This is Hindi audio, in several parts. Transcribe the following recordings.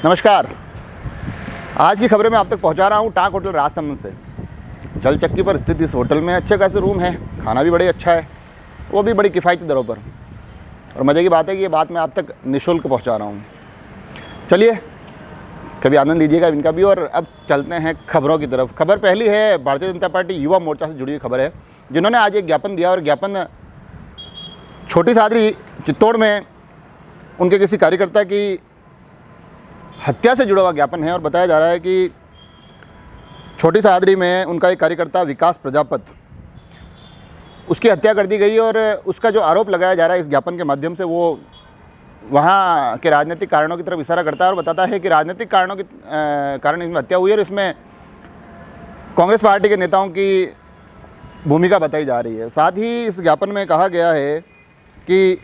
नमस्कार। आज की खबरें मैं आप तक पहुंचा रहा हूं टाक होटल राजसमंद से। जल चक्की पर स्थित इस होटल में अच्छे खासे रूम हैं, खाना भी बड़ी अच्छा है, वो भी बड़ी किफ़ायती दरों पर। और मज़े की बात है कि ये बात मैं आप तक निःशुल्क पहुंचा रहा हूं। चलिए कभी आनंद लीजिएगा इनका भी। और अब चलते हैं खबरों की तरफ। खबर पहली है भारतीय जनता पार्टी युवा मोर्चा से जुड़ी हुई खबर है, जिन्होंने आज एक ज्ञापन दिया। और ज्ञापन छोटी सादरी चित्तौड़ में उनके किसी कार्यकर्ता की हत्या से जुड़ा हुआ ज्ञापन है। और बताया जा रहा है कि छोटी सादरी में उनका एक कार्यकर्ता विकास प्रजापत, उसकी हत्या कर दी गई। और उसका जो आरोप लगाया जा रहा है इस ज्ञापन के माध्यम से, वो वहाँ के राजनीतिक कारणों की तरफ इशारा करता है और बताता है कि राजनीतिक कारणों के कारण इसमें हत्या हुई है। और इसमें कांग्रेस पार्टी के नेताओं की भूमिका बताई जा रही है। साथ ही इस ज्ञापन में कहा गया है कि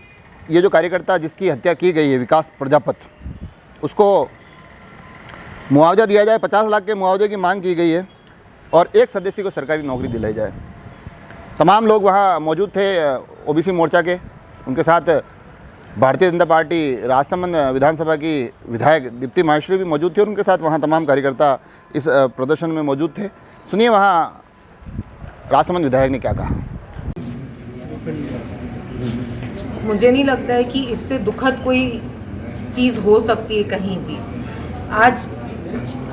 ये जो कार्यकर्ता जिसकी हत्या की गई है विकास प्रजापत, उसको मुआवजा दिया जाए। 50 लाख के मुआवजे की मांग की गई है और एक सदस्य को सरकारी नौकरी दिलाई जाए। तमाम लोग वहाँ मौजूद थे ओबीसी मोर्चा के। उनके साथ भारतीय जनता पार्टी राजसमंद विधानसभा की विधायक दीप्ति माहेश्वरी भी मौजूद थी और उनके साथ वहाँ तमाम कार्यकर्ता इस प्रदर्शन में मौजूद थे। सुनिए वहाँ राजसमंद विधायक ने क्या कहा। मुझे नहीं लगता है कि इससे दुखद कोई चीज़ हो सकती है कहीं भी। आज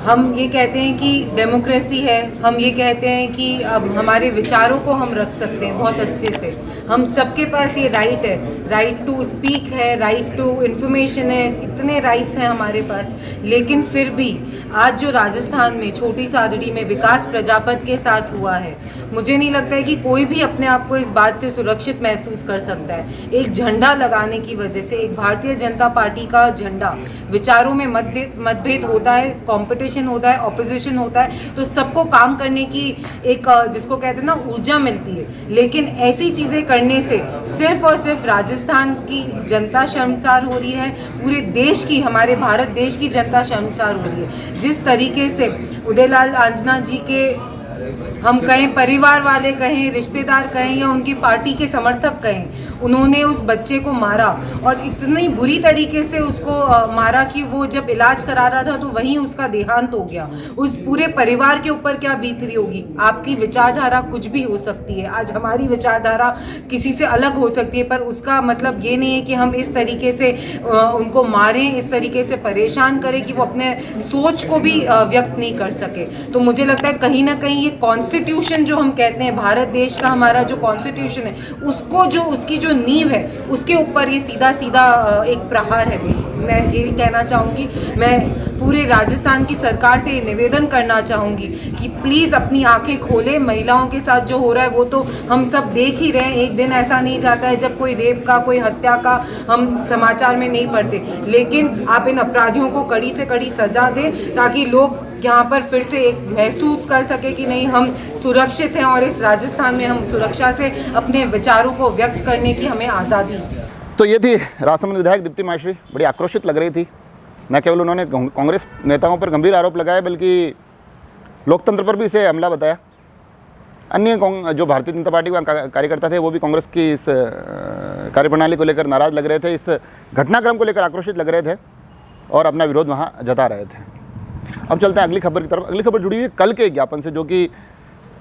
हम ये कहते हैं कि डेमोक्रेसी है, हम ये कहते हैं कि अब हमारे विचारों को हम रख सकते हैं बहुत अच्छे से। हम सबके पास ये राइट है, राइट टू स्पीक है, राइट टू इन्फॉर्मेशन है, इतने राइट्स हैं हमारे पास। लेकिन फिर भी आज जो राजस्थान में छोटी सादड़ी में विकास प्रजापत के साथ हुआ है, मुझे नहीं लगता है कि कोई भी अपने आप को इस बात से सुरक्षित महसूस कर सकता है। एक झंडा लगाने की वजह से, एक भारतीय जनता पार्टी का झंडा, विचारों में मतभेद होता है, कंपटीशन होता है, ऑपोजिशन होता है, तो सबको काम करने की एक जिसको कहते हैं ना ऊर्जा मिलती है। लेकिन ऐसी चीज़ें करने से सिर्फ और सिर्फ राजस्थान की जनता शर्मसार हो रही है, पूरे देश की, हमारे भारत देश की जनता शर्मसार हो रही है। जिस तरीके से उदयलाल आंजना जी के, हम कहें परिवार वाले कहें, रिश्तेदार कहें या उनकी पार्टी के समर्थक कहें, उन्होंने उस बच्चे को मारा और इतनी बुरी तरीके से उसको मारा कि वो जब इलाज करा रहा था तो वहीं उसका देहांत हो गया। उस पूरे परिवार के ऊपर क्या बीत रही होगी। आपकी विचारधारा कुछ भी हो सकती है, आज हमारी विचारधारा किसी से अलग हो सकती है, पर उसका मतलब ये नहीं है कि हम इस तरीके से उनको मारें, इस तरीके से परेशान करें कि वो अपने सोच को भी व्यक्त नहीं कर सके। तो मुझे लगता है कहीं ना कहीं ये कॉन्स्टिट्यूशन जो हम कहते हैं, भारत देश का हमारा जो कॉन्स्टिट्यूशन है, उसको जो उसकी जो नींव है उसके ऊपर ये सीधा सीधा एक प्रहार है। मैं ये कहना चाहूँगी, मैं पूरे राजस्थान की सरकार से ये निवेदन करना चाहूँगी कि प्लीज़ अपनी आंखें खोलें। महिलाओं के साथ जो हो रहा है वो तो हम सब देख ही रहे हैं। एक दिन ऐसा नहीं जाता है जब कोई रेप का, कोई हत्या का हम समाचार में नहीं पढ़ते। लेकिन आप इन अपराधियों को कड़ी से कड़ी सजा दें ताकि लोग यहाँ पर फिर से एक महसूस कर सके कि नहीं, हम सुरक्षित हैं और इस राजस्थान में हम सुरक्षा से अपने विचारों को व्यक्त करने की हमें आज़ादी। तो ये थी राजसमंद विधायक दीप्ति माहेश्वरी। बड़ी आक्रोशित लग रही थी। न केवल उन्होंने कांग्रेस नेताओं पर गंभीर आरोप लगाए, बल्कि लोकतंत्र पर भी इसे हमला बताया। अन्य जो भारतीय जनता पार्टी के कार्यकर्ता थे वो भी कांग्रेस की इस कार्यप्रणाली को लेकर नाराज़ लग रहे थे, इस घटनाक्रम को लेकर आक्रोशित लग रहे थे और अपना विरोध वहाँ जता रहे थे। अब चलते हैं अगली खबर की तरफ। अगली खबर जुड़ी हुई है कल के ज्ञापन से, जो कि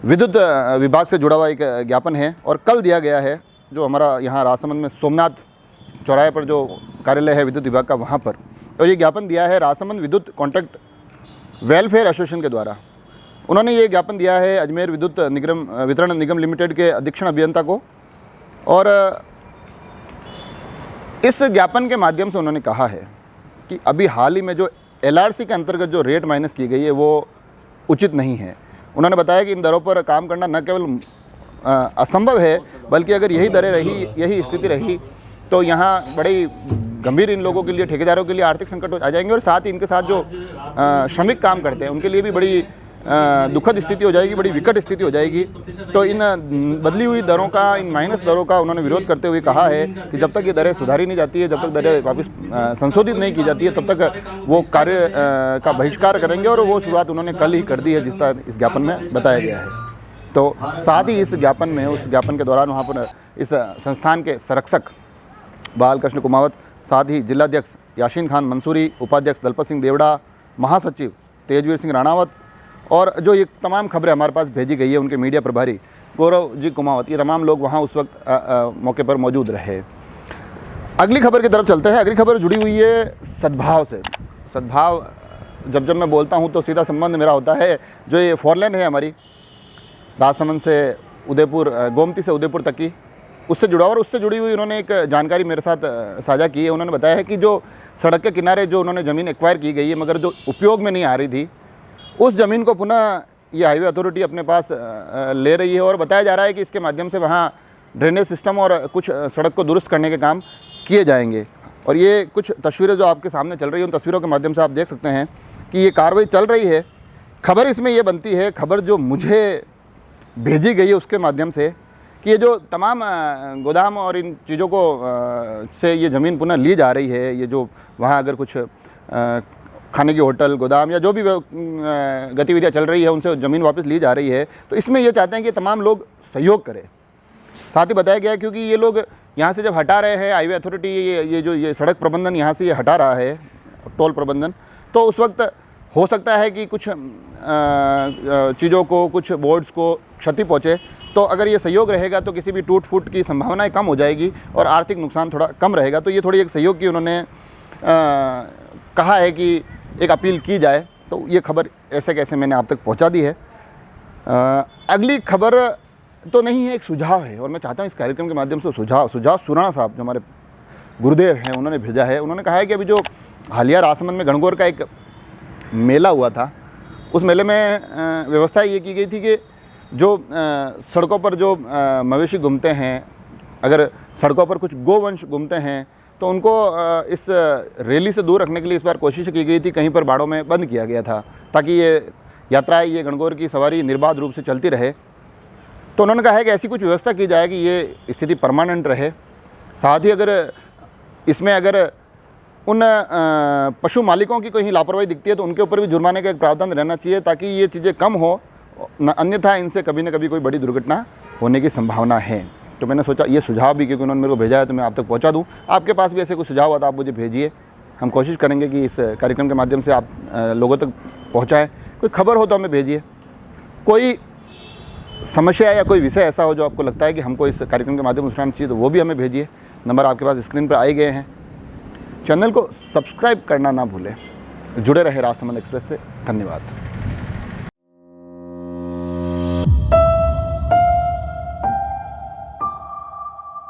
विद्युत विभाग से जुड़ा हुआ एक ज्ञापन है। और कल दिया गया है जो हमारा यहाँ राजसमंद में सोमनाथ चौराहे पर जो कार्यालय है विद्युत विभाग का, वहाँ पर। और ये ज्ञापन दिया है राजसमंद विद्युत कॉन्ट्रैक्ट वेलफेयर एसोसिएशन के द्वारा। उन्होंने ये ज्ञापन दिया है अजमेर विद्युत वितरण निगम लिमिटेड के अधीक्षण अभियंता को। और इस ज्ञापन के माध्यम से उन्होंने कहा है कि अभी हाल ही में जो LRC के अंतर्गत जो रेट माइनस की गई है वो उचित नहीं है। उन्होंने बताया कि इन दरों पर काम करना न केवल असंभव है, बल्कि अगर यही दरें रही, यही स्थिति रही, तो यहाँ बड़ी गंभीर इन लोगों के लिए, ठेकेदारों के लिए आर्थिक संकट आ जाएंगे। और साथ ही इनके साथ जो श्रमिक काम करते हैं उनके लिए भी बड़ी दुखद स्थिति हो जाएगी, बड़ी विकट स्थिति हो जाएगी। तो इन बदली हुई दरों का, इन माइनस दरों का उन्होंने विरोध करते हुए कहा है कि जब तक ये दरें सुधारी नहीं जाती है, जब तक दरें वापस संशोधित नहीं की जाती है, तब तक वो कार्य का बहिष्कार करेंगे। और वो शुरुआत उन्होंने कल ही कर दी है, जिस तरह इस ज्ञापन में बताया गया है। तो साथ ही इस ज्ञापन में, उस ज्ञापन के दौरान वहाँ पर इस संस्थान के संरक्षक बालकृष्ण कुमावत, साथ ही जिलाध्यक्ष यासीन खान मंसूरी, उपाध्यक्ष दलपत सिंह देवड़ा, महासचिव तेजवीर सिंह राणावत और जो ये तमाम खबरें हमारे पास भेजी गई है उनके मीडिया प्रभारी गौरव जी कुमावत, ये तमाम लोग वहाँ उस वक्त मौके पर मौजूद रहे। अगली खबर की तरफ चलते हैं। अगली खबर जुड़ी हुई है सद्भाव से। सद्भाव जब मैं बोलता हूँ तो सीधा संबंध मेरा होता है जो ये 4 लेन है हमारी राजसमंद से उदयपुर, गोमती से उदयपुर तक की, उससे जुड़ा। और उससे जुड़ी हुई उन्होंने एक जानकारी मेरे साथ साझा की है। उन्होंने बताया है कि जो सड़क के किनारे जो उन्होंने ज़मीन एक्वायर की गई है मगर जो उपयोग में नहीं आ रही थी, उस ज़मीन को पुनः ये हाईवे अथॉरिटी अपने पास ले रही है। और बताया जा रहा है कि इसके माध्यम से वहाँ ड्रेनेज सिस्टम और कुछ सड़क को दुरुस्त करने के काम किए जाएंगे। और ये कुछ तस्वीरें जो आपके सामने चल रही हैं, उन तस्वीरों के माध्यम से आप देख सकते हैं कि ये कार्रवाई चल रही है। खबर इसमें ये बनती है, खबर जो मुझे भेजी गई है उसके माध्यम से, कि ये जो तमाम गोदाम और इन चीज़ों को से ये ज़मीन पुनः ली जा रही है, ये जो वहाँ अगर कुछ खाने की होटल, गोदाम या जो भी गतिविधियाँ चल रही है उनसे ज़मीन वापस ली जा रही है, तो इसमें ये चाहते हैं कि तमाम लोग सहयोग करें। साथ ही बताया गया है क्योंकि ये लोग यहाँ से जब हटा रहे हैं, हाईवे अथॉरिटी ये सड़क प्रबंधन यहाँ से ये हटा रहा है, टोल प्रबंधन, तो उस वक्त हो सकता है कि कुछ चीज़ों को, कुछ बोर्ड्स को क्षति पहुँचे। तो अगर ये सहयोग रहेगा तो किसी भी टूट फूट की संभावनाएं कम हो जाएगी और आर्थिक नुकसान थोड़ा कम रहेगा। तो ये थोड़ी एक सहयोग की उन्होंने कहा है कि एक अपील की जाए। तो ये खबर ऐसे कैसे मैंने आप तक पहुंचा दी है। अगली खबर तो नहीं है, एक सुझाव है और मैं चाहता हूँ इस कार्यक्रम के माध्यम से सुझाव सुराणा साहब जो हमारे गुरुदेव हैं उन्होंने भेजा है। उन्होंने कहा है कि अभी जो हालिया राजसमंद में गणगौर का एक मेला हुआ था, उस मेले में व्यवस्था ये की गई थी कि जो सड़कों पर जो मवेशी घूमते हैं, अगर सड़कों पर कुछ गोवंश घूमते हैं तो उनको इस रैली से दूर रखने के लिए इस बार कोशिश की गई थी। कहीं पर बाड़ों में बंद किया गया था ताकि ये यात्राएं, ये गणगौर की सवारी निर्बाध रूप से चलती रहे। तो उन्होंने कहा है कि ऐसी कुछ व्यवस्था की जाए कि ये स्थिति परमानेंट रहे। साथ ही अगर इसमें अगर उन पशु मालिकों की कोई लापरवाही दिखती है तो उनके ऊपर भी जुर्माने का एक प्रावधान रहना चाहिए ताकि ये चीज़ें कम हो, अन्यथा इनसे कभी न कभी कोई बड़ी दुर्घटना होने की संभावना है। तो मैंने सोचा ये सुझाव भी, क्योंकि उन्होंने मेरे को भेजा है तो मैं आप तक पहुंचा दूं। आपके पास भी ऐसे कोई सुझाव हो तो आप मुझे भेजिए। हम कोशिश करेंगे कि इस कार्यक्रम के माध्यम से आप लोगों तक पहुंचाएं। कोई खबर हो तो हमें भेजिए। कोई समस्या या कोई विषय ऐसा हो जो आपको लगता है कि हमको इस कार्यक्रम के माध्यम से उठाना चाहिए तो वो भी हमें भेजिए। नंबर आपके पास स्क्रीन पर आए गए हैं। चैनल को सब्सक्राइब करना ना भूलें। जुड़े रहे राजसमंद एक्सप्रेस से। धन्यवाद।